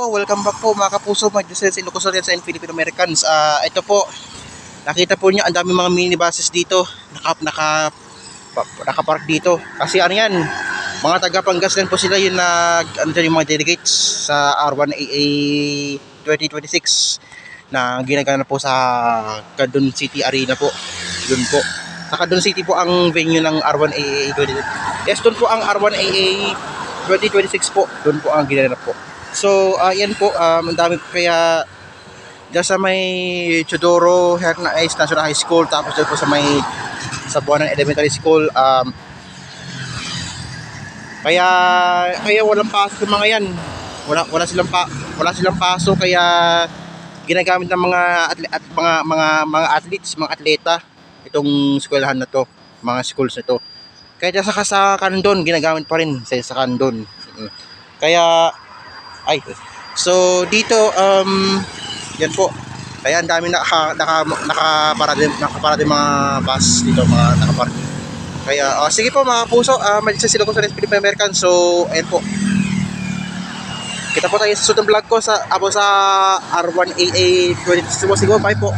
welcome back po mga kapuso, mga Diyos sa Ilocos Oriental and Filipino Americans. Ito po, nakita po niyo ang daming mga minibuses dito, nakapark dito. Kasi ano yan, mga taga Pangasinan po sila yung yung mga delegates sa R1AA 2026 na ginagana po sa Quezon City Arena po. Doon po. Sa Quezon City po ang venue ng R1AA 2026. Yes, doon po ang R1AA 2026 po. Doon po ang ginanap po. So, yan po, ang dami po kaya dyan sa may Chodoro Hernais National High School, tapos dyan po sa may Buanan Elementary School, kaya walang pasok yung mga yan. Wala silang pasok, kaya ginagamit ng mga athletes, mga atleta itong eskwelahan na to, mga schools na to. Kaya dyan sa Candon, ginagamit pa rin sa Candon. Kaya so dito yan po. Kaya ang dami nakaparada mga bus dito, mga nakaparking. Kaya sige po mga puso, Malis sa Ilocos Oriental Filipino American. So ayan po. Kita po tayo sa susunod vlog ko sa R1AA 20. Sige po, bye po.